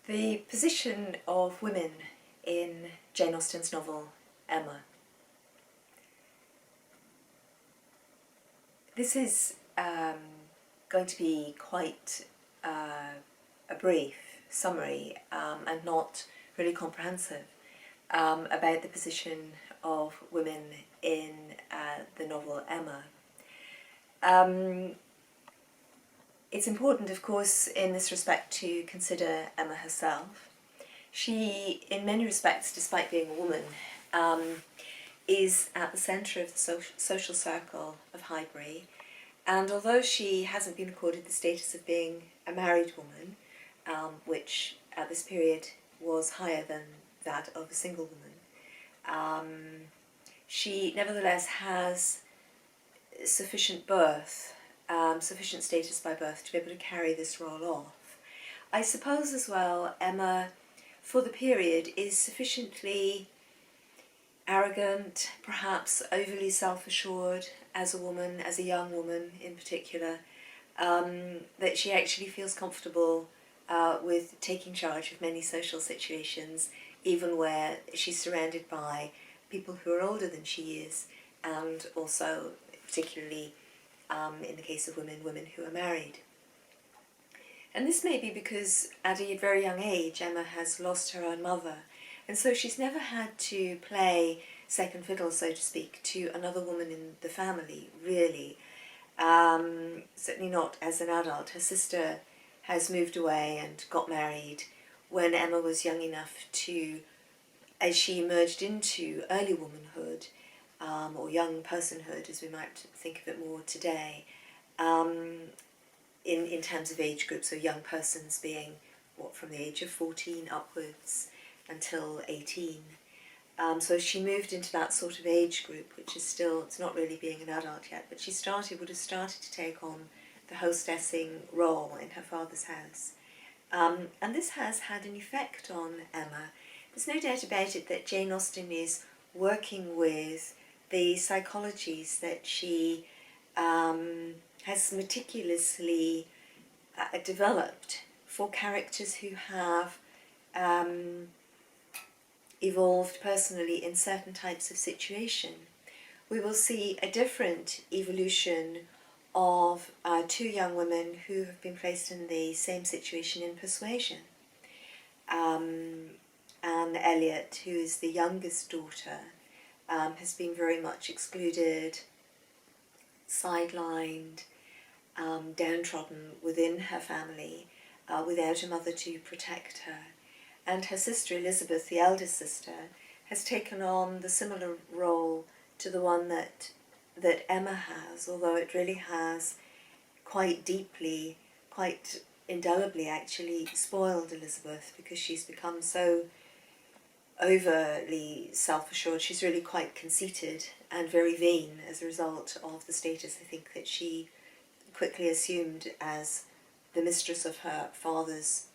The position of women in Jane Austen's novel Emma. This is going to be quite a brief summary and not really comprehensive about the position of women in the novel Emma. It's important, of course, in this respect to consider Emma herself. She, in many respects, despite being a woman, is at the centre of the social circle of Highbury, and although she hasn't been accorded the status of being a married woman, which at this period was higher than that of a single woman, she nevertheless has sufficient sufficient status by birth to be able to carry this role off. I suppose as well Emma, for the period, is sufficiently arrogant, perhaps overly self-assured as a woman, as a young woman in particular, that she actually feels comfortable with taking charge of many social situations, even where she's surrounded by people who are older than she is, and also particularly in the case of women who are married. And this may be because at a very young age Emma has lost her own mother, and so she's never had to play second fiddle, so to speak, to another woman in the family, really. Certainly not as an adult. Her sister has moved away and got married when Emma was young enough to, as she emerged into early womanhood, or young personhood, as we might think of it more today, in terms of age groups, so young persons being, from the age of 14 upwards until 18. So she moved into that sort of age group, which is still, it's not really being an adult yet, but she would have started to take on the hostessing role in her father's house. And this has had an effect on Emma. There's no doubt about it that Jane Austen is working with the psychologies that she has meticulously developed for characters who have evolved personally in certain types of situation. We will see a different evolution of two young women who have been placed in the same situation in Persuasion. Anne Elliot, who is the youngest daughter, has been very much excluded, sidelined, downtrodden within her family, without a mother to protect her. And her sister Elizabeth, the eldest sister, has taken on the similar role to the one that Emma has, although it really has quite deeply, quite indelibly actually, spoiled Elizabeth, because she's become so overly self-assured. She's really quite conceited and very vain as a result of the status, I think, that she quickly assumed as the mistress of her father's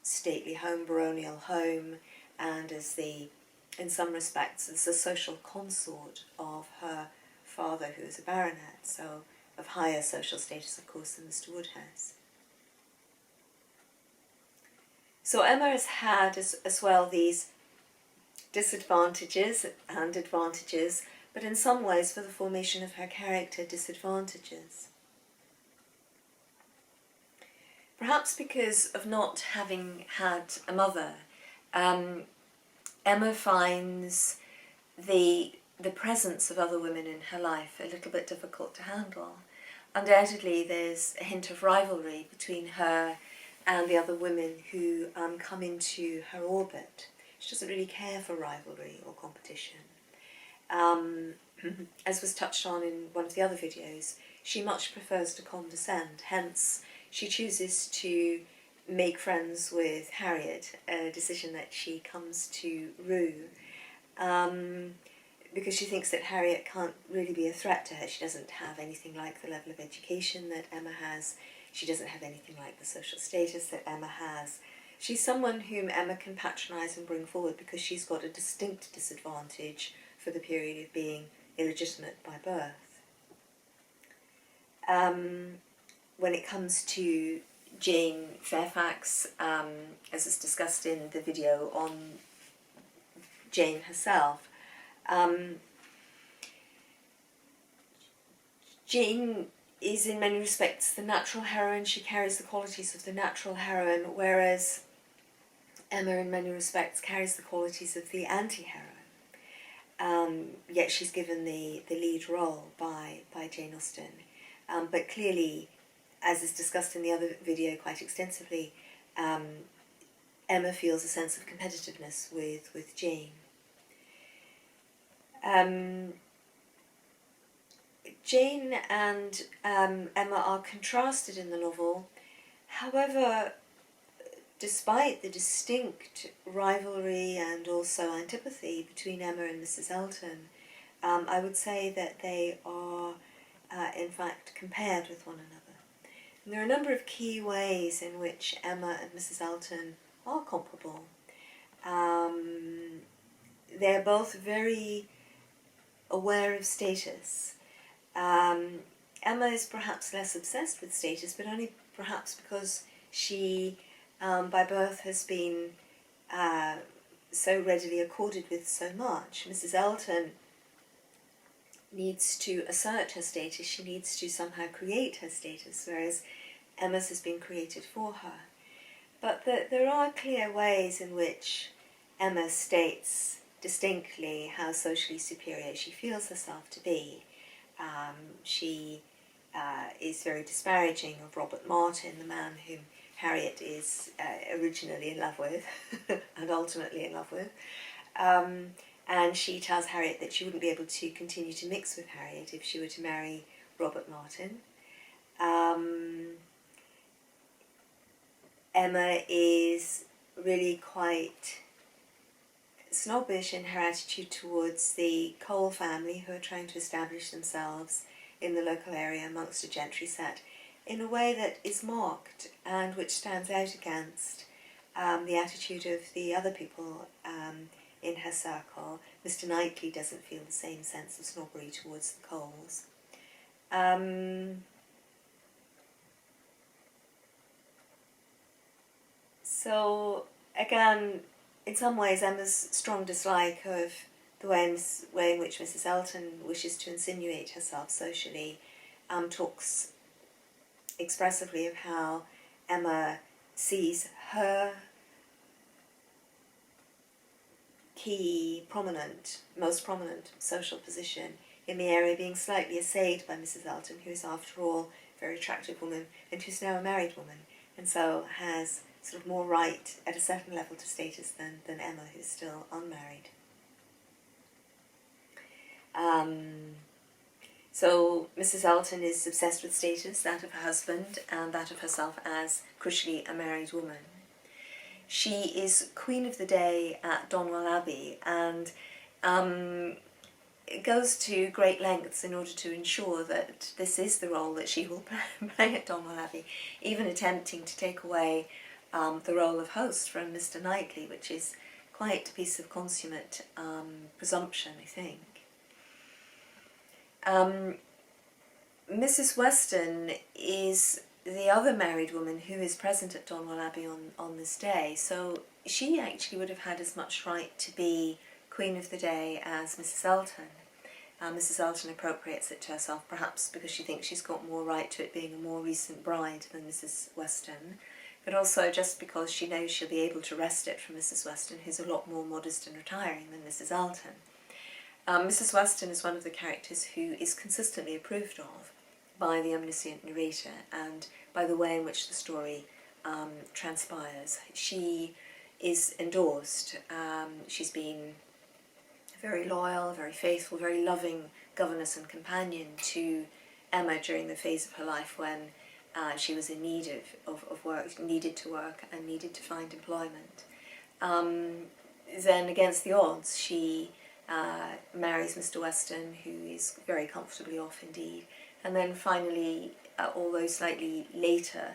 stately home, baronial home, and as in some respects, as the social consort of her father, who is a baronet, so of higher social status, of course, than Mr. Woodhouse. So Emma has had as well these disadvantages and advantages, but in some ways, for the formation of her character, disadvantages. Perhaps because of not having had a mother, Emma finds the presence of other women in her life a little bit difficult to handle. Undoubtedly, there's a hint of rivalry between her and the other women who come into her orbit. She doesn't really care for rivalry or competition. As was touched on in one of the other videos, she much prefers to condescend, hence she chooses to make friends with Harriet, a decision that she comes to rue, because she thinks that Harriet can't really be a threat to her. She doesn't have anything like the level of education that Emma has. She doesn't have anything like the social status that Emma has. She's someone whom Emma can patronise and bring forward because she's got a distinct disadvantage for the period of being illegitimate by birth. When it comes to Jane Fairfax, as is discussed in the video on Jane herself. Jane is in many respects the natural heroine. She carries the qualities of the natural heroine, whereas Emma in many respects carries the qualities of the anti-heroine. Yet she's given the lead role by Jane Austen. But clearly, as is discussed in the other video quite extensively, Emma feels a sense of competitiveness with Jane. Jane and Emma are contrasted in the novel. However, despite the distinct rivalry and also antipathy between Emma and Mrs. Elton, I would say that they are in fact compared with one another. And there are a number of key ways in which Emma and Mrs. Elton are comparable. They're both very aware of status. Emma is perhaps less obsessed with status, but only perhaps because she, by birth, has been so readily accorded with so much. Mrs. Elton needs to assert her status, she needs to somehow create her status, whereas Emma's has been created for her. But there are clear ways in which Emma states distinctly how socially superior she feels herself to be. She is very disparaging of Robert Martin, the man whom Harriet is originally in love with and ultimately in love with. And she tells Harriet that she wouldn't be able to continue to mix with Harriet if she were to marry Robert Martin. Emma is really quite snobbish in her attitude towards the Cole family, who are trying to establish themselves in the local area amongst a gentry set in a way that is mocked and which stands out against the attitude of the other people in her circle. Mr. Knightley doesn't feel the same sense of snobbery towards the Coles. So again, in some ways, Emma's strong dislike of the way in which Mrs. Elton wishes to insinuate herself socially talks expressively of how Emma sees her most prominent social position in the area being slightly essayed by Mrs. Elton, who is after all a very attractive woman and who's now a married woman, and so has sort of more right at a certain level to status than Emma, who's still unmarried. So Mrs. Elton is obsessed with status, that of her husband and that of herself as, crucially, a married woman. She is Queen of the Day at Donwell Abbey and goes to great lengths in order to ensure that this is the role that she will play at Donwell Abbey, even attempting to take away the role of host from Mr. Knightley, which is quite a piece of consummate presumption, I think. Mrs. Weston is the other married woman who is present at Donwell Abbey on this day, so she actually would have had as much right to be Queen of the Day as Mrs. Elton. Mrs. Elton appropriates it to herself, perhaps because she thinks she's got more right to it being a more recent bride than Mrs. Weston, but also just because she knows she'll be able to wrest it from Mrs. Weston, who's a lot more modest and retiring than Mrs. Elton. Mrs. Weston is one of the characters who is consistently approved of by the omniscient narrator and by the way in which the story transpires. She is endorsed. She's been very loyal, very faithful, very loving governess and companion to Emma during the phase of her life when she was in need of work, needed to work and needed to find employment. Then against the odds, she marries Mr. Weston, who is very comfortably off indeed, and then finally, although slightly later,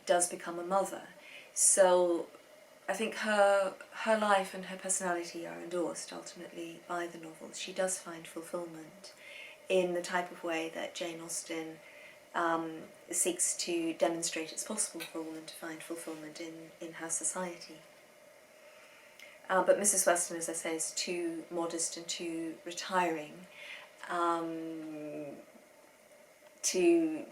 does become a mother. So I think her life and her personality are endorsed ultimately by the novel. She does find fulfillment in the type of way that Jane Austen seeks to demonstrate it's possible for a woman to find fulfilment in her society. But Mrs. Weston, as I say, is too modest and too retiring to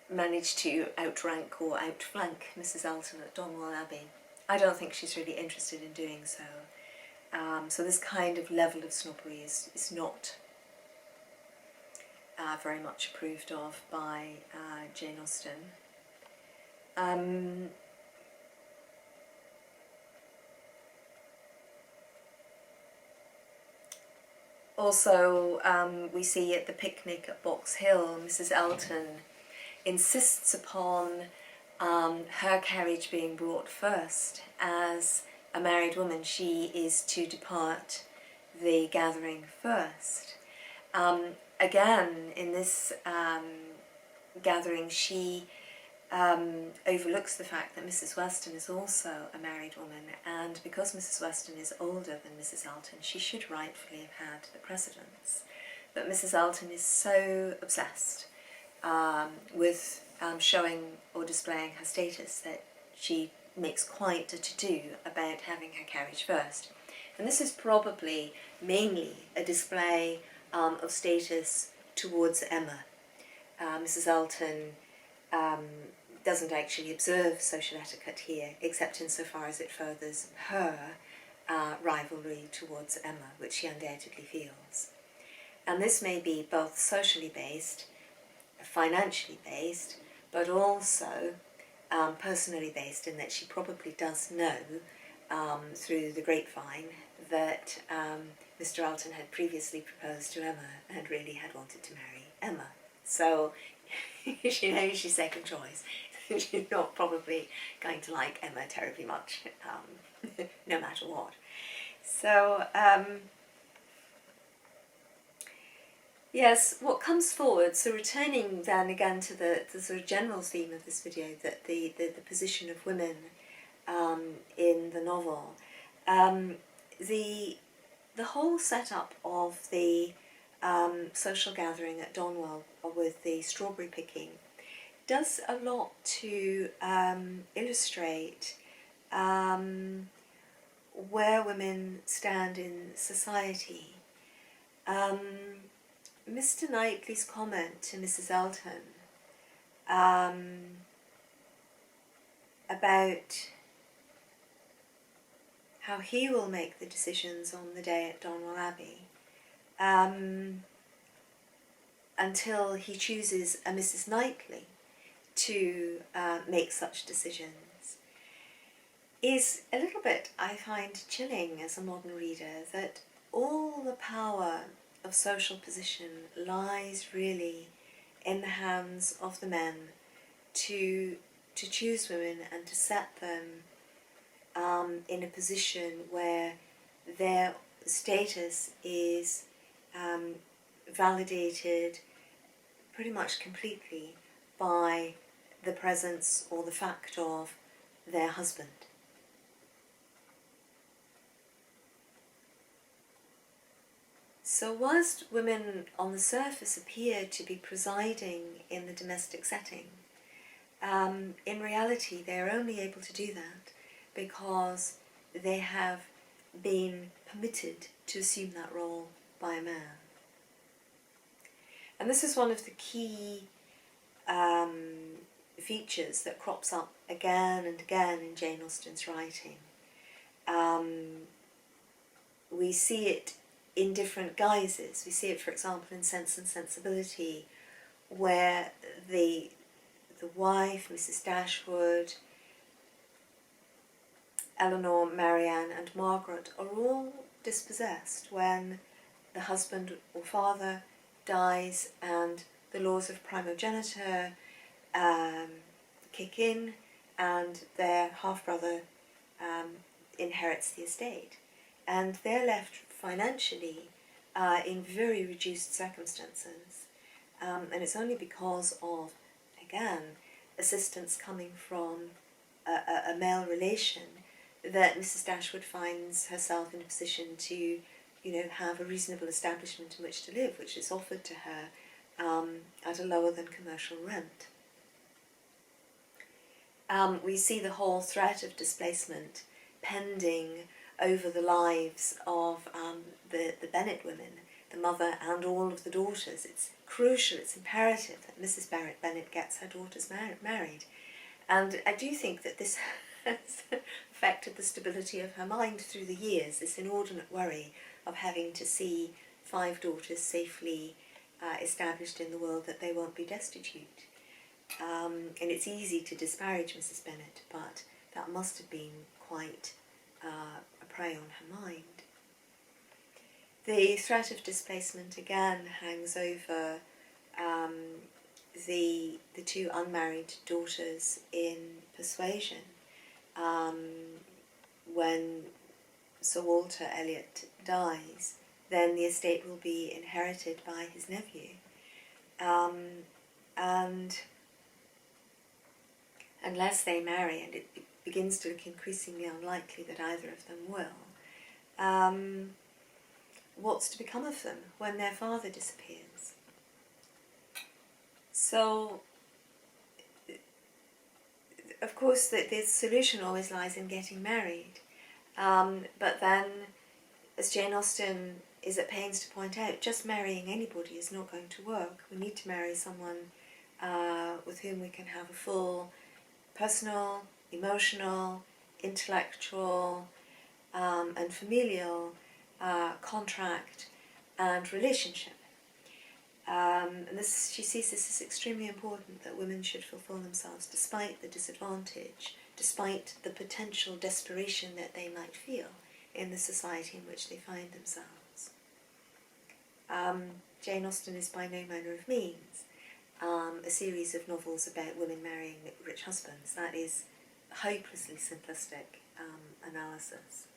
manage to outrank or outflank Mrs. Elton at Donwell Abbey. I don't think she's really interested in doing so. So this kind of level of snobbery is not very much approved of by Jane Austen. Also, we see at the picnic at Box Hill, Mrs. Elton insists upon her carriage being brought first. As a married woman, she is to depart the gathering first. Again, in this gathering, she overlooks the fact that Mrs. Weston is also a married woman, and because Mrs. Weston is older than Mrs. Elton, she should rightfully have had the precedence. But Mrs. Elton is so obsessed with showing or displaying her status that she makes quite a to-do about having her carriage first. And this is probably mainly a display of status towards Emma. Mrs. Elton doesn't actually observe social etiquette here, except insofar as it furthers her rivalry towards Emma, which she undoubtedly feels. And this may be both socially based, financially based, but also personally based, in that she probably does know through the grapevine that Mr. Elton had previously proposed to Emma and really had wanted to marry Emma. So she knows she's second choice. She's not probably going to like Emma terribly much, no matter what. So, yes, what comes forward, so returning then again to the sort of general theme of this video, that the position of women in the novel, the whole setup of the social gathering at Donwell with the strawberry picking does a lot to illustrate where women stand in society. Mr. Knightley's comment to Mrs. Elton about how he will make the decisions on the day at Donwell Abbey until he chooses a Mrs. Knightley to make such decisions, is a little bit, I find, chilling as a modern reader, that all the power of social position lies really in the hands of the men to choose women and to set them in a position where their status is validated pretty much completely by the presence or the fact of their husband. So whilst women on the surface appear to be presiding in the domestic setting, in reality they are only able to do that because they have been permitted to assume that role by a man. And this is one of the key features that crops up again and again in Jane Austen's writing. We see it in different guises. We see it, for example, in Sense and Sensibility, where the wife, Mrs. Dashwood, Eleanor, Marianne and Margaret are all dispossessed when the husband or father dies and the laws of primogeniture kick in and their half-brother inherits the estate. And they're left financially in very reduced circumstances. And it's only because of, again, assistance coming from a male relation that Mrs. Dashwood finds herself in a position to, have a reasonable establishment in which to live, which is offered to her at a lower than commercial rent. We see the whole threat of displacement pending over the lives of the Bennet women, the mother and all of the daughters. It's crucial, it's imperative that Mrs. Bennet gets her daughters married. And I do think that this has affected the stability of her mind through the years, this inordinate worry of having to see 5 daughters safely established in the world, that they won't be destitute. And it's easy to disparage Mrs. Bennet, but that must have been quite a prey on her mind. The threat of displacement again hangs over the 2 unmarried daughters in Persuasion. When Sir Walter Elliot dies, then the estate will be inherited by his nephew. And unless they marry, and it begins to look increasingly unlikely that either of them will, what's to become of them when their father disappears? So, of course, the solution always lies in getting married. But then, as Jane Austen is at pains to point out, just marrying anybody is not going to work. We need to marry someone with whom we can have a full personal, emotional, intellectual, and familial contract and relationship. And she sees this as extremely important, that women should fulfill themselves despite the disadvantage, despite the potential desperation that they might feel in the society in which they find themselves. Jane Austen is by no manner of means a series of novels about women marrying rich husbands. That is hopelessly simplistic analysis.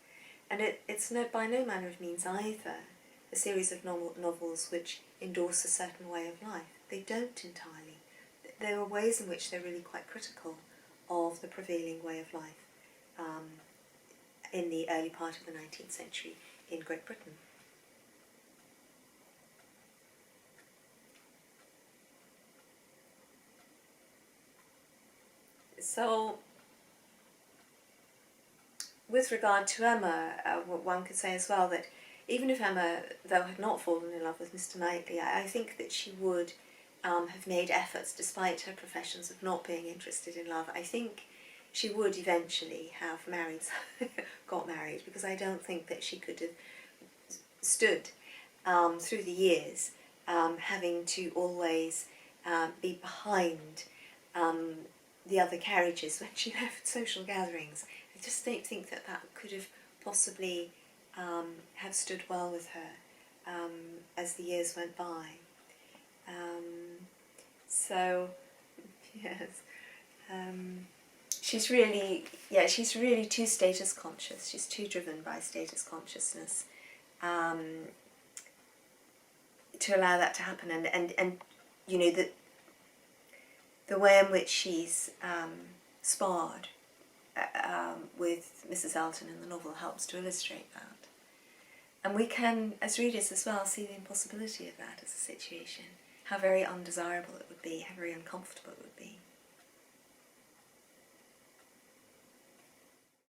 And it's by no manner of means either a series of novels which endorse a certain way of life. They don't entirely. There are ways in which they're really quite critical of the prevailing way of life in the early part of the 19th century in Great Britain. So, with regard to Emma, one could say as well that even if Emma, though had not fallen in love with Mr. Knightley, I think that she would have made efforts, despite her professions of not being interested in love. I think she would eventually have got married, because I don't think that she could have stood through the years having to always be behind the other carriages when she left social gatherings. I just don't think that could have possibly have stood well with her as the years went by. So, yes, she's really too status conscious. She's too driven by status consciousness to allow that to happen. And you know, the way in which she's sparred with Mrs. Elton in the novel helps to illustrate that. And we can, as readers as well, see the impossibility of that as a situation, how very undesirable it would be, how very uncomfortable it would be.